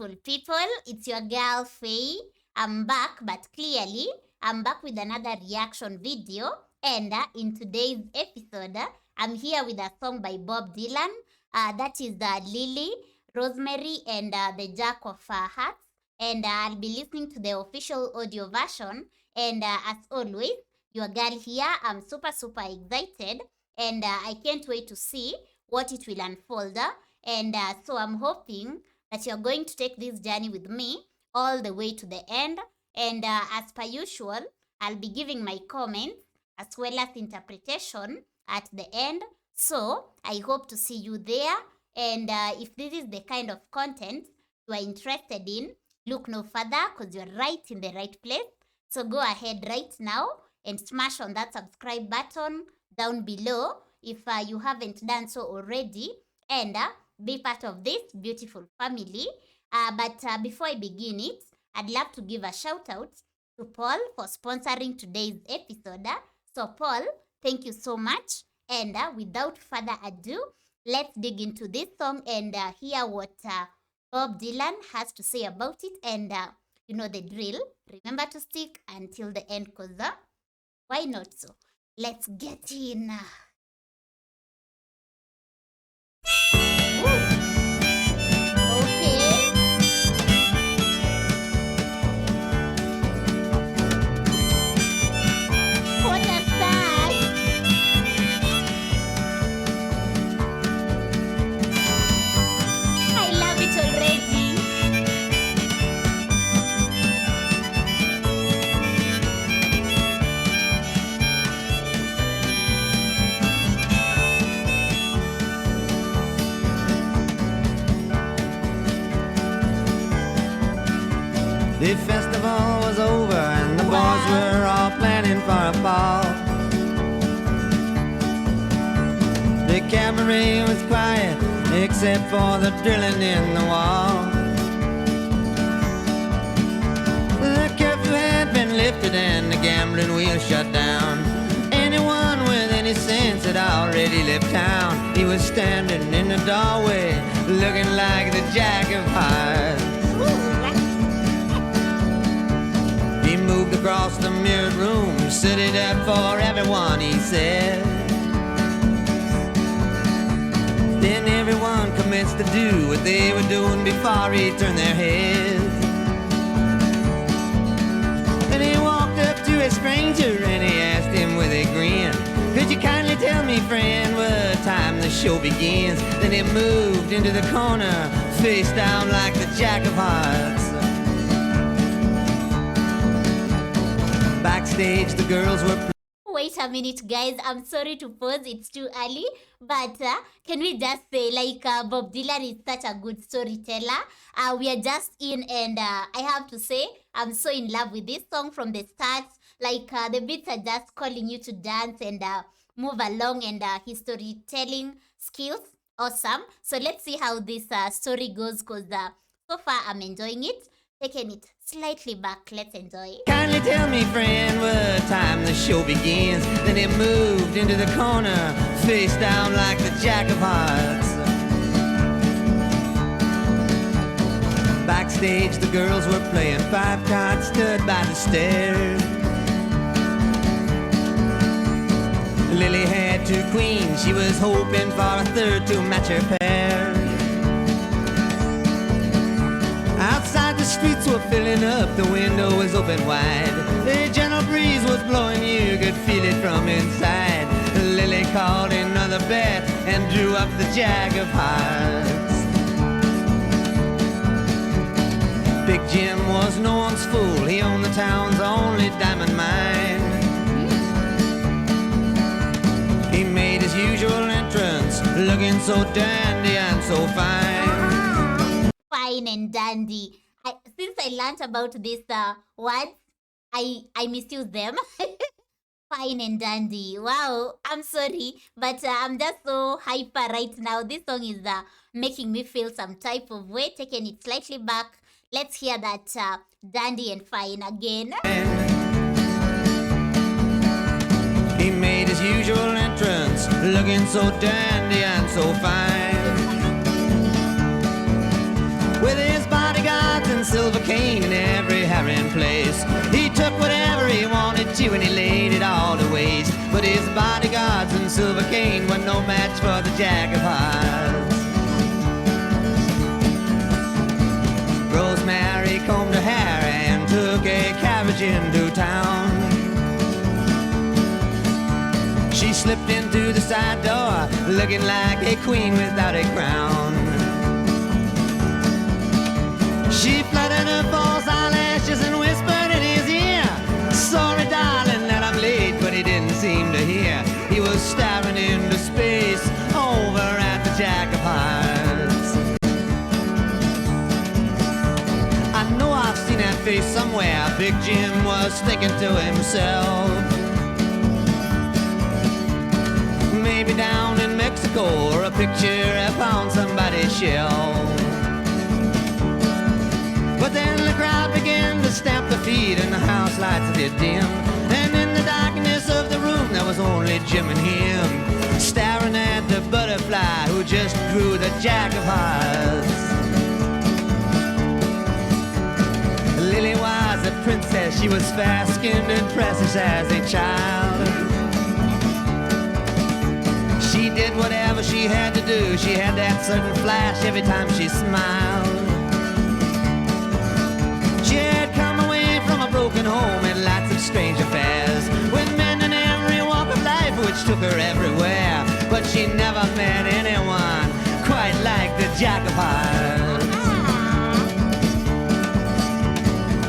beautiful people. It's your girl Faye. I'm back, but clearly I'm back with another reaction video. And in today's episode, I'm here with a song by Bob Dylan. That is Lily, Rosemary, and the Jack of Hearts. And I'll be listening to the official audio version. And as always, your girl here, I'm super excited. And I can't wait to see what it will unfold. And so I'm hoping that you're going to take this journey with me all the way to the end. And as per usual, I'll be giving my comments as well as interpretation at the end. So I hope to see you there. And if this is the kind of content you are interested in, look no further because you're right in the right place. So go ahead right now and smash on that subscribe button down below if you haven't done so already. And be part of this beautiful family. But before I begin it, I'd love to give a shout out to Paul for sponsoring today's episode. So Paul, thank you so much. And without further ado, let's dig into this song and hear what Bob Dylan has to say about it. And you know the drill. Remember to stick until the end because why not so? Let's get in. The festival was over and the boys were all planning for a ball. The cabaret was quiet except for the drilling in the wall. The curfew had been lifted and the gambling wheel shut down. Anyone with any sense had already left town. He was standing in the doorway looking like the Jack of Hearts. He moved across the mirrored room, set it up for everyone, he said. Then everyone commenced to do what they were doing before he turned their heads. Then he walked up to a stranger and he asked him with a grin, "Could you kindly tell me, friend, what time the show begins?" Then he moved into the corner, face down like the Jack of Hearts. Backstage, the girls were... Wait a minute, guys. I'm sorry to pause. It's too early. But can we just say, like, Bob Dylan is such a good storyteller. We are just in, and I have to say, I'm so in love with this song from the start. Like, the beats are just calling you to dance and move along, and his storytelling skills, awesome. So let's see how this story goes, because so far I'm enjoying it. Taking it slightly back, let's enjoy. Kindly tell me, friend, what time the show begins. Then he moved into the corner, face down like the Jack of Hearts. Backstage, the girls were playing five cards, stood by the stairs. Lily had two queens, she was hoping for a third to match her pair. Outside the streets were filling up, the window was open wide. A gentle breeze was blowing, you could feel it from inside. Lily called another bet and drew up the Jack of Hearts. Big Jim was no one's fool, he owned the town's only diamond mine. He made his usual entrance, looking so dandy and so fine. Fine and dandy. Since I learned about these words, I misuse them. Fine and dandy. Wow, I'm sorry, but I'm just so hyper right now. This song is making me feel some type of way. Taking it slightly back. Let's hear that dandy and fine again. He made his usual entrance, looking so dandy and so fine. With his bodyguard and silver cane in every herring place. He took whatever he wanted to and he laid it all to waste. But his bodyguards and silver cane were no match for the Jack of Hearts. Rosemary combed her hair and took a carriage into town. She slipped into the side door, looking like a queen without a crown. She fluttered her false eyelashes and whispered in his ear, "Sorry, darling, that I'm late," but he didn't seem to hear. He was staring into space over at the Jack of Hearts. I know I've seen that face somewhere. Big Jim was thinking to himself, maybe down in Mexico, or a picture upon somebody's shelf. But then the crowd began to stamp their feet and the house lights did dim. And in the darkness of the room there was only Jim and him, staring at the butterfly who just drew the Jack of Hearts. Lily was a princess, she was fair-skinned and precious as a child. She did whatever she had to do. She had that certain flash every time she smiled. She had come away from a broken home and lots of strange affairs, with men in every walk of life which took her everywhere. But she never met anyone quite like the Jack of Hearts.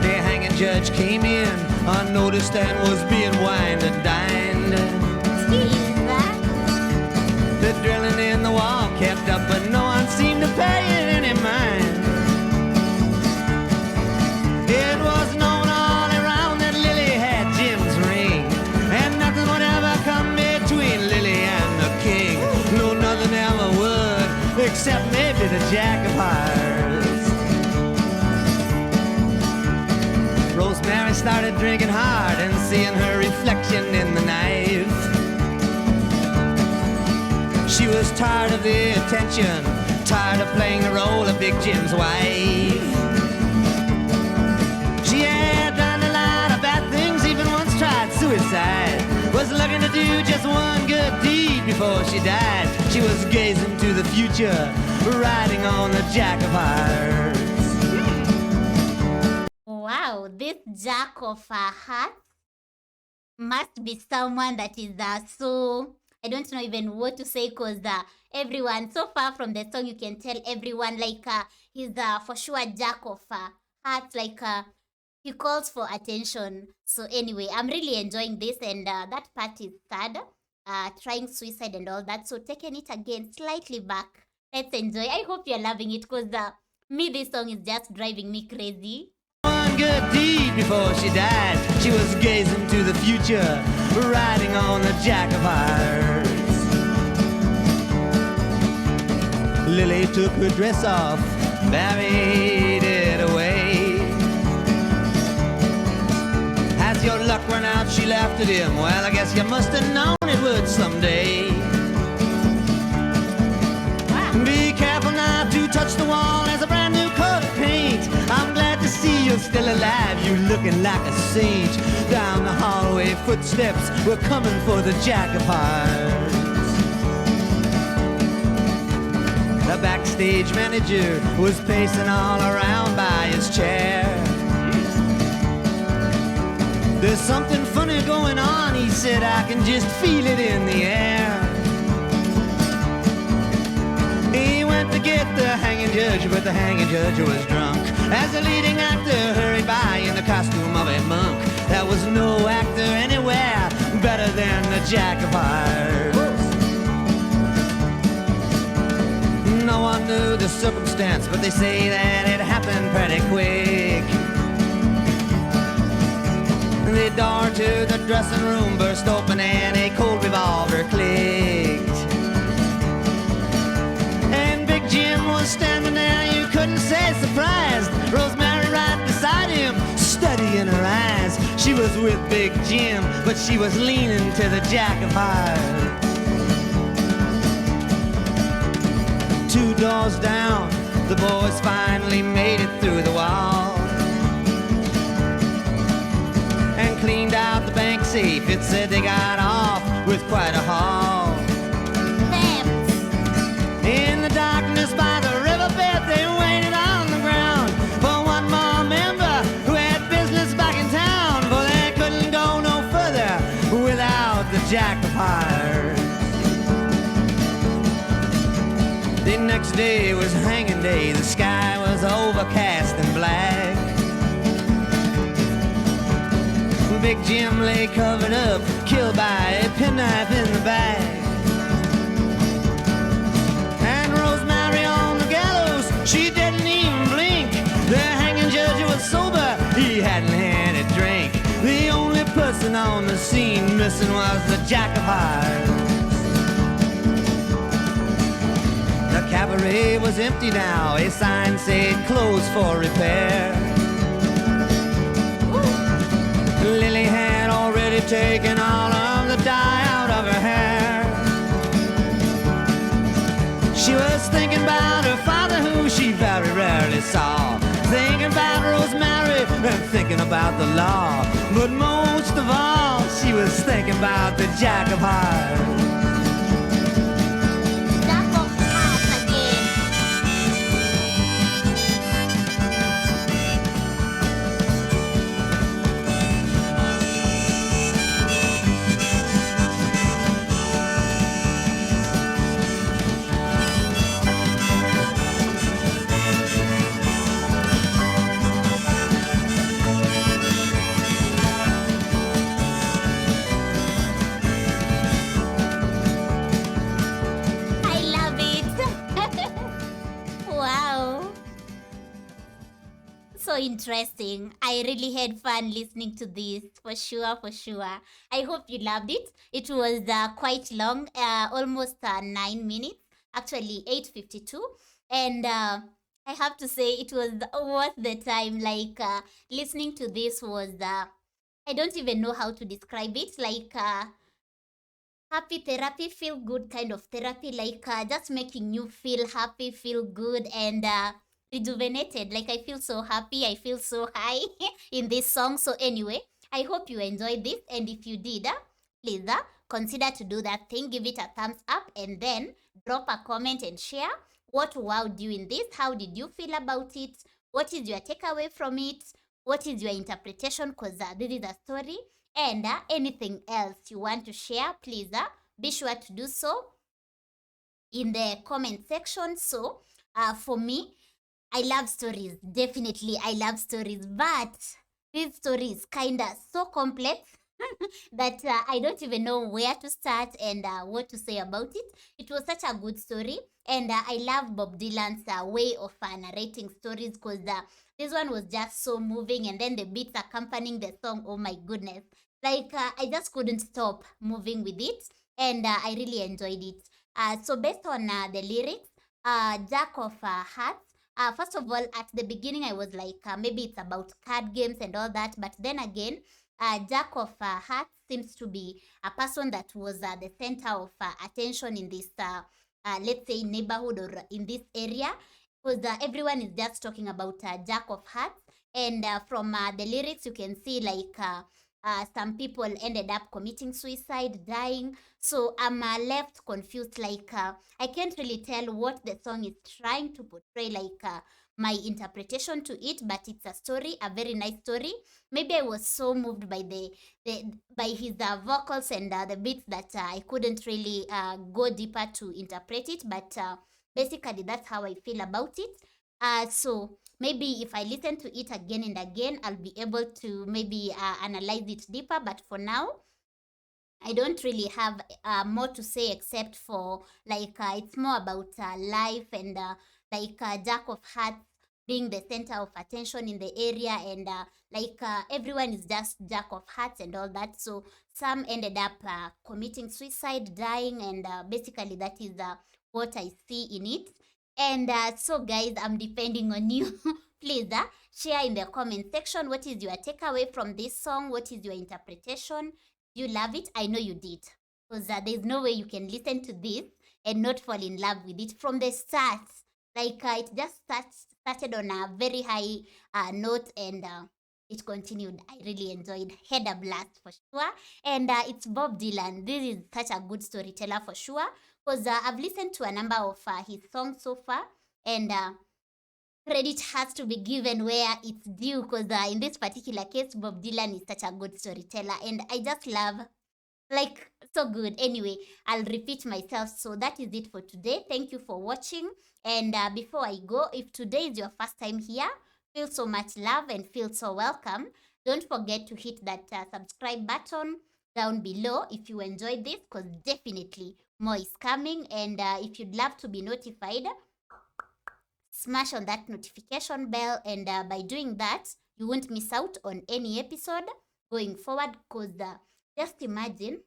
The hanging judge came in unnoticed and was being wined and dined. The drilling in the wall kept up, but no one seemed to pay it any mind. It was known all around that Lily had Jim's ring, and nothing would ever come between Lily and the king. No, nothing ever would, except maybe the Jack of Hearts. Rosemary started drinking hard and seeing her reflection in the knife. She was tired of the attention, tired of playing the role of Big Jim's wife. She had done a lot of bad things, even once tried suicide. Was looking to do just one good deed before she died. She was gazing to the future, riding on the Jack of Hearts. Wow, this Jack of Hearts must be someone that is so... I don't know even what to say, because everyone, so far from the song, you can tell everyone, like, he's for sure Jack of Hearts, like, he calls for attention. So anyway, I'm really enjoying this, and that part is sad, trying suicide and all that. So taking it again, slightly back. Let's enjoy. I hope you're loving it, because me, this song is just driving me crazy. One good deed before she died. She was gazing to the future, riding on the Jack of Hearts. Lily took her dress off, buried it away. As your luck ran out, she laughed at him. Well, I guess you must have known it would someday. Be careful not to touch the wall, as a brand new coat of paint. I'm glad to see you're still alive, you looking like a saint. Down the hallway, footsteps were coming for the Jack of Hearts. The backstage manager was pacing all around by his chair. There's something funny going on, he said, I can just feel it in the air. He went to get the hanging judge, but the hanging judge was drunk. As the leading actor hurried by in the costume of a monk, there was no actor anywhere better than the Jack of Hearts. No one knew the circumstance, but they say that it happened pretty quick. The door to the dressing room burst open and a cold revolver clicked. And Big Jim was standing there, you couldn't say surprised. Rosemary right beside him, steady in her eyes. She was with Big Jim, but she was leaning to the Jack of Hearts. 2 doors down, the boys finally made it through the wall. next day was hanging day. The sky was overcast and black. Big Jim lay covered up, killed by a penknife in the back. And Rosemary on the gallows, she didn't even blink. The hanging judge was sober, he hadn't had a drink. The only person on the scene missing was the Jack of Hearts. The cabaret was empty now, a sign said closed for repair. Lily had already taken all of the dye out of her hair. She was thinking about her father, who she very rarely saw, thinking about Rosemary and thinking about the law. But most of all, she was thinking about the Jack of Hearts. Jack of Hearts again. I love it. Wow. So interesting. I really had fun listening to this, for sure, for sure. I hope you loved it. It was quite long, almost 9 minutes, actually 8:52. And I have to say it was worth the time. Like listening to this was, I don't even know how to describe it. Like happy therapy, feel good kind of therapy, like just making you feel happy, feel good, and rejuvenated. Like I feel so happy, I feel so high in this song. So anyway, I hope you enjoyed this, and if you did, please consider to do that thing, give it a thumbs up, and then drop a comment and share what wowed you in this. How did you feel about it? What is your takeaway from it? What is your interpretation? Because this is a story. And anything else you want to share, please be sure to do so in the comment section. So for me, I love stories. Definitely, I love stories. But this story is kind of so complex that I don't even know where to start and what to say about it. It was such a good story. And I love Bob Dylan's way of narrating stories, because this one was just so moving. And then the beats accompanying the song, oh my goodness. Like, I just couldn't stop moving with it. And I really enjoyed it. So based on the lyrics, Jack of Hearts, first of all, at the beginning, I was like, maybe it's about card games and all that. But then again, Jack of Hearts seems to be a person that was the center of attention in this, let's say, neighborhood or in this area. Because everyone is just talking about Jack of Hearts. And from the lyrics, you can see like some people ended up committing suicide, dying. So I'm left confused. Like I can't really tell what the song is trying to portray. Like my interpretation to it, but it's a story, a very nice story. Maybe I was so moved by by his vocals and the beats that I couldn't really go deeper to interpret it. But basically, that's how I feel about it. So maybe if I listen to it again and again, I'll be able to maybe analyze it deeper. But for now, I don't really have more to say except for like it's more about life and like Jack of Hearts being the center of attention in the area, and like everyone is just Jack of Hearts and all that. So some ended up committing suicide, dying, and basically that is what I see in it. And so guys, I'm depending on you. Please share in the comment section what is your takeaway from this song, what is your interpretation. You love it? I know you did. Because there's no way you can listen to this and not fall in love with it from the start. Like it just started on a very high note, and it continued. I really enjoyed. Had a blast for sure. And it's Bob Dylan. This is such a good storyteller for sure. Because I've listened to a number of his songs so far. And credit has to be given where it's due, because in this particular case, Bob Dylan is such a good storyteller, and I just love, like, So good. Anyway, I'll repeat myself. So that is it for today. Thank you for watching. And before I go, if today is your first time here, feel so much love and feel so welcome. Don't forget to hit that subscribe button down below if you enjoyed this, because definitely more is coming. And if you'd love to be notified, smash on that notification bell. And by doing that, you won't miss out on any episode going forward, because just imagine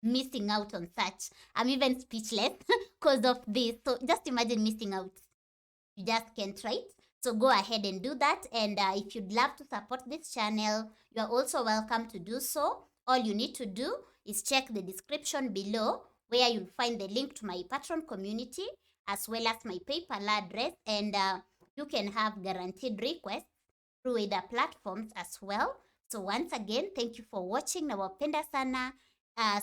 missing out on such. I'm even speechless because of this. So just imagine missing out. You just can't, right? So go ahead and do that. And if you'd love to support this channel, you are also welcome to do so. All you need to do is check the description below, where you'll find the link to my Patreon community as well as my PayPal address. And you can have guaranteed requests through other platforms as well. So once again, thank you for watching. Nawapenda sana.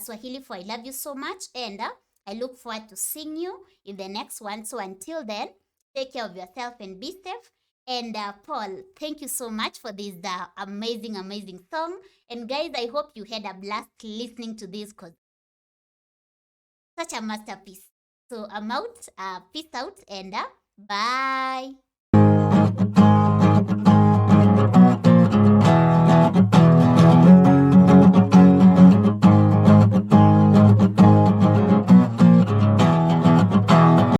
Swahili for I love you so much. And I look forward to seeing you in the next one. So until then, take care of yourself and be safe. And Paul, thank you so much for this amazing, amazing song. And guys, I hope you had a blast listening to this, because such a masterpiece. So I'm out. Peace out and bye.